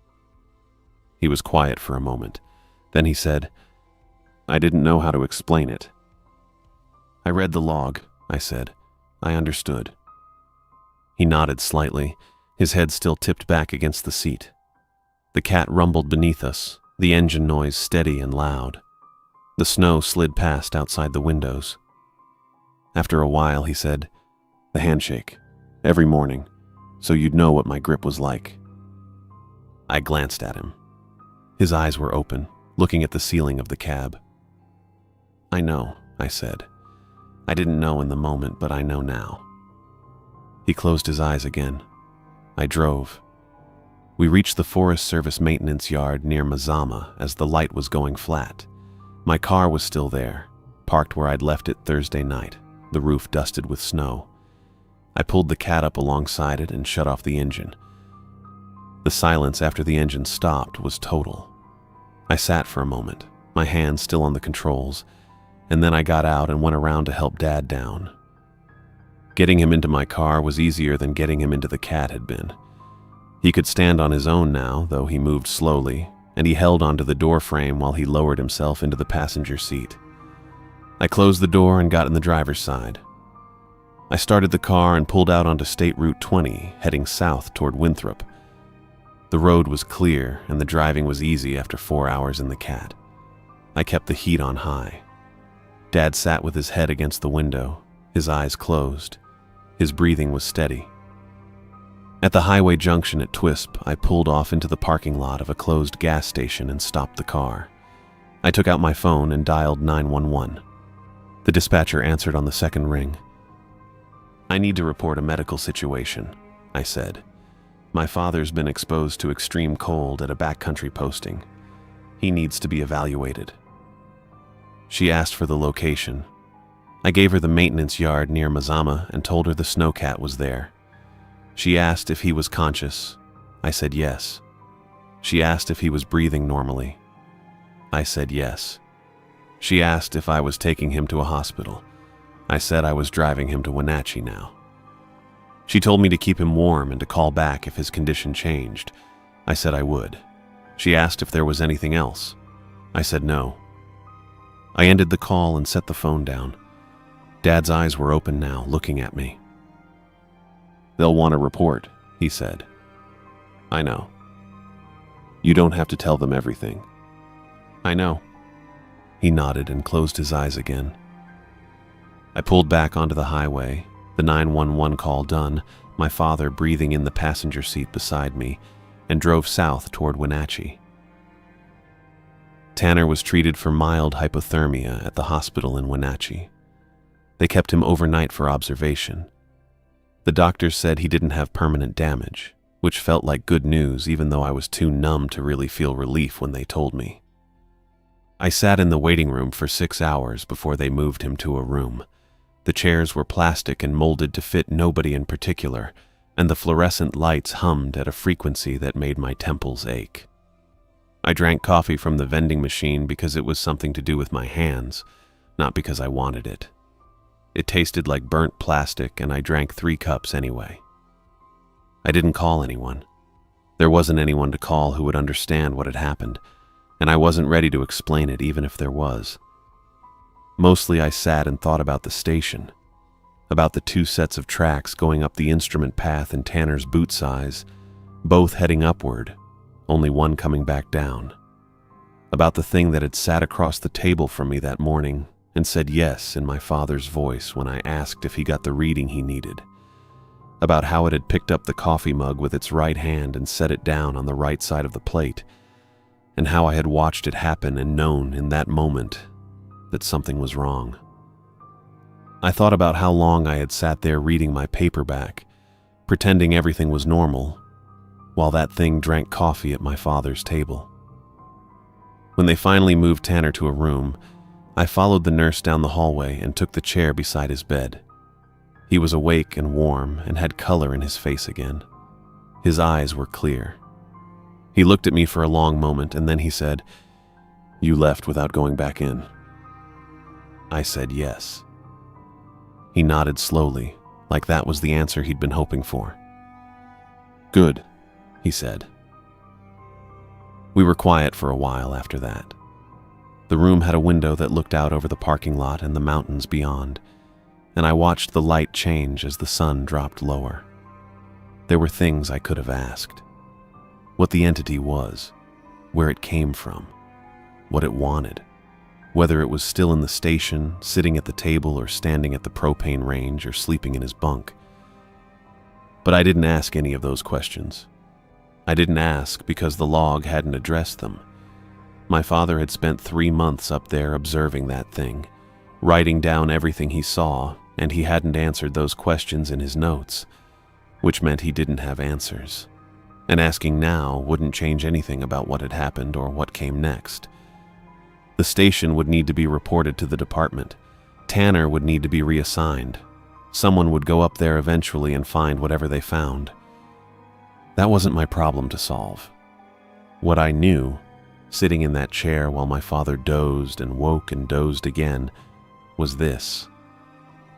A: He was quiet for a moment. Then he said, "I didn't know how to explain it." "I read the log," I said. "I understood." He nodded slightly, his head still tipped back against the seat. The cat rumbled beneath us, the engine noise steady and loud. The snow slid past outside the windows. After a while, he said, "The handshake, every morning, so you'd know what my grip was like." I glanced at him. His eyes were open, looking at the ceiling of the cab. "I know," I said. "I didn't know in the moment, but I know now." He closed his eyes again. I drove. We reached the Forest Service maintenance yard near Mazama as the light was going flat. My car was still there, parked where I'd left it Thursday night, the roof dusted with snow. I pulled the cat up alongside it and shut off the engine. The silence after the engine stopped was total. I sat for a moment, my hands still on the controls, and then I got out and went around to help Dad down. Getting him into my car was easier than getting him into the cat had been. He could stand on his own now, though he moved slowly, and he held onto the door frame while he lowered himself into the passenger seat. I closed the door and got in the driver's side. I started the car and pulled out onto State Route 20, heading south toward Winthrop. The road was clear and the driving was easy after 4 hours in the cat. I kept the heat on high. Dad sat with his head against the window, his eyes closed. His breathing was steady. At the highway junction at Twisp, I pulled off into the parking lot of a closed gas station and stopped the car. I took out my phone and dialed 911. The dispatcher answered on the second ring. "I need to report a medical situation," I said. "My father's been exposed to extreme cold at a backcountry posting. He needs to be evaluated." She asked for the location. I gave her the maintenance yard near Mazama and told her the snowcat was there. She asked if he was conscious. I said yes. She asked if he was breathing normally. I said yes. She asked if I was taking him to a hospital. I said I was driving him to Wenatchee now. She told me to keep him warm and to call back if his condition changed. I said I would. She asked if there was anything else. I said no. I ended the call and set the phone down. Dad's eyes were open now, looking at me. "They'll want a report," he said. "I know. You don't have to tell them everything." "I know." He nodded and closed his eyes again. I pulled back onto the highway, the 911 call done, my father breathing in the passenger seat beside me, and drove south toward Wenatchee. Tanner was treated for mild hypothermia at the hospital in Wenatchee. They kept him overnight for observation. The doctors said he didn't have permanent damage, which felt like good news even though I was too numb to really feel relief when they told me. I sat in the waiting room for 6 hours before they moved him to a room. The chairs were plastic and molded to fit nobody in particular, and the fluorescent lights hummed at a frequency that made my temples ache. I drank coffee from the vending machine because it was something to do with my hands, not because I wanted it. It tasted like burnt plastic, and I drank 3 cups anyway. I didn't call anyone. There wasn't anyone to call who would understand what had happened, and I wasn't ready to explain it even if there was. Mostly I sat and thought about the station, about the 2 sets of tracks going up the instrument path in Tanner's boot size, both heading upward, only one coming back down. About the thing that had sat across the table from me that morning and said yes in my father's voice when I asked if he got the reading he needed. about how it had picked up the coffee mug with its right hand and set it down on the right side of the plate, and how I had watched it happen and known in that moment that something was wrong. I thought about how long I had sat there reading my paperback, pretending everything was normal, while that thing drank coffee at my father's table. When they finally moved Tanner to a room, I followed the nurse down the hallway and took the chair beside his bed. He was awake and warm and had color in his face again. His eyes were clear. He looked at me for a long moment and then he said, "You left without going back in." I said yes. He nodded slowly, like that was the answer he'd been hoping for. "Good," he said. We were quiet for a while after that. The room had a window that looked out over the parking lot and the mountains beyond, and I watched the light change as the sun dropped lower. There were things I could have asked. What the entity was, where it came from, what it wanted, whether it was still in the station, sitting at the table, or standing at the propane range, or sleeping in his bunk. But I didn't ask any of those questions. I didn't ask because the log hadn't addressed them. My father had spent 3 months up there observing that thing, writing down everything he saw, and he hadn't answered those questions in his notes, which meant he didn't have answers. And asking now wouldn't change anything about what had happened or what came next. The station would need to be reported to the department. Tanner would need to be reassigned. Someone would go up there eventually and find whatever they found. That wasn't my problem to solve. What I knew, sitting in that chair while my father dozed and woke and dozed again, was this.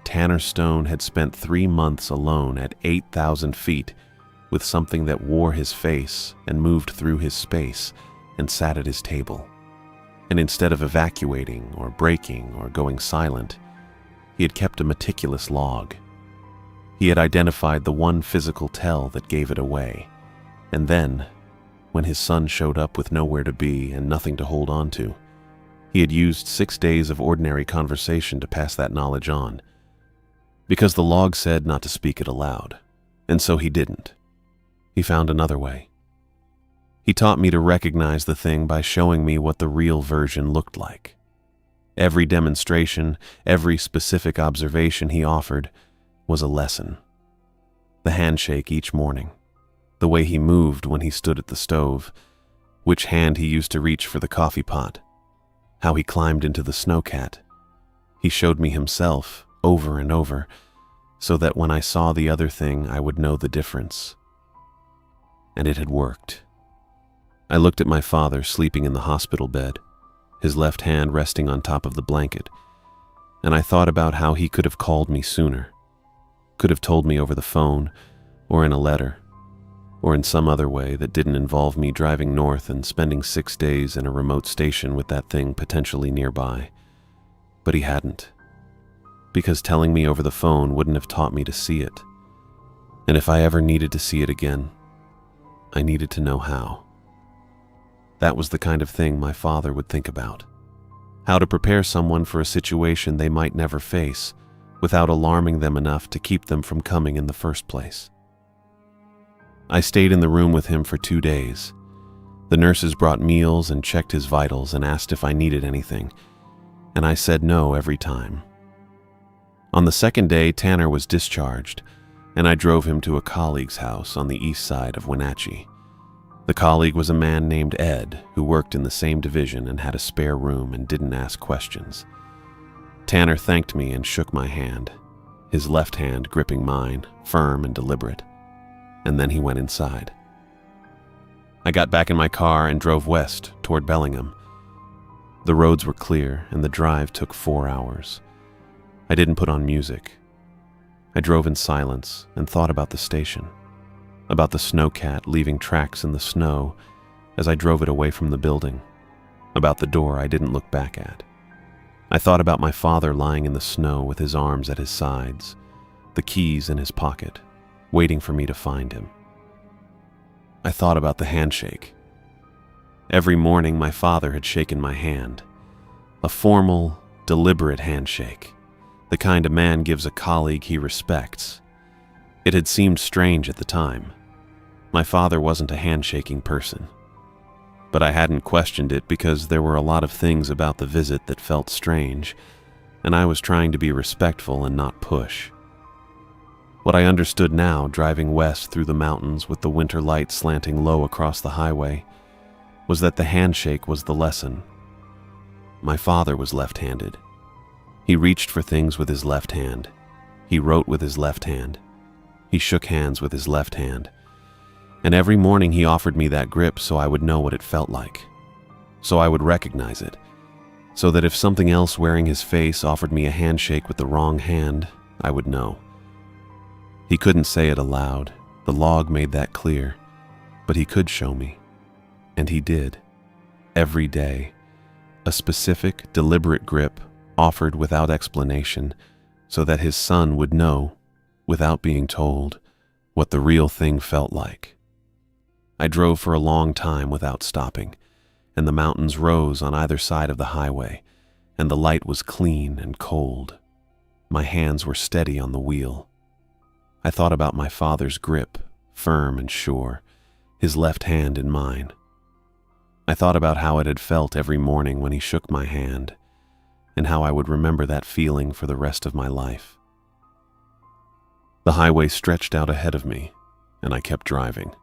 A: Tanner Stone had spent 3 months alone at 8,000 feet with something that wore his face and moved through his space and sat at his table. And instead of evacuating or breaking or going silent, he had kept a meticulous log. He had identified the one physical tell that gave it away. And then, when his son showed up with nowhere to be and nothing to hold on to, he had used 6 days of ordinary conversation to pass that knowledge on. Because the log said not to speak it aloud, and so he didn't. He found another way. He taught me to recognize the thing by showing me what the real version looked like. Every demonstration, every specific observation he offered was a lesson. The handshake each morning, the way he moved when he stood at the stove, which hand he used to reach for the coffee pot, how he climbed into the snowcat. He showed me himself over and over, so that when I saw the other thing, I would know the difference. And it had worked. I looked at my father sleeping in the hospital bed, his left hand resting on top of the blanket, and I thought about how he could have called me sooner, could have told me over the phone, or in a letter, or in some other way that didn't involve me driving north and spending 6 days in a remote station with that thing potentially nearby. But he hadn't, because telling me over the phone wouldn't have taught me to see it. And if I ever needed to see it again, I needed to know how. That was the kind of thing my father would think about. How to prepare someone for a situation they might never face without alarming them enough to keep them from coming in the first place. I stayed in the room with him for 2 days. The nurses brought meals and checked his vitals and asked if I needed anything, and I said no every time. On the second day, Tanner was discharged, and I drove him to a colleague's house on the east side of Wenatchee. The colleague was a man named Ed, who worked in the same division and had a spare room and didn't ask questions. Tanner thanked me and shook my hand, his left hand gripping mine, firm and deliberate, and then he went inside. I got back in my car and drove west toward Bellingham. The roads were clear and the drive took 4 hours. I didn't put on music. I drove in silence and thought about the station, about the snowcat leaving tracks in the snow as I drove it away from the building, about the door I didn't look back at. I thought about my father lying in the snow with his arms at his sides, the keys in his pocket, waiting for me to find him. I thought about the handshake. Every morning my father had shaken my hand, a formal, deliberate handshake, the kind a man gives a colleague he respects. It had seemed strange at the time. My father wasn't a handshaking person. But I hadn't questioned it because there were a lot of things about the visit that felt strange, and I was trying to be respectful and not push. What I understood now, driving west through the mountains with the winter light slanting low across the highway, was that the handshake was the lesson. My father was left-handed. He reached for things with his left hand. He wrote with his left hand. He shook hands with his left hand. And every morning he offered me that grip so I would know what it felt like. So I would recognize it. So that if something else wearing his face offered me a handshake with the wrong hand, I would know. He couldn't say it aloud. The log made that clear. But he could show me. And he did. Every day. A specific, deliberate grip offered without explanation so that his son would know, without being told, what the real thing felt like. I drove for a long time without stopping, and the mountains rose on either side of the highway, and the light was clean and cold. My hands were steady on the wheel. I thought about my father's grip, firm and sure, his left hand in mine. I thought about how it had felt every morning when he shook my hand, and how I would remember that feeling for the rest of my life. The highway stretched out ahead of me, and I kept driving.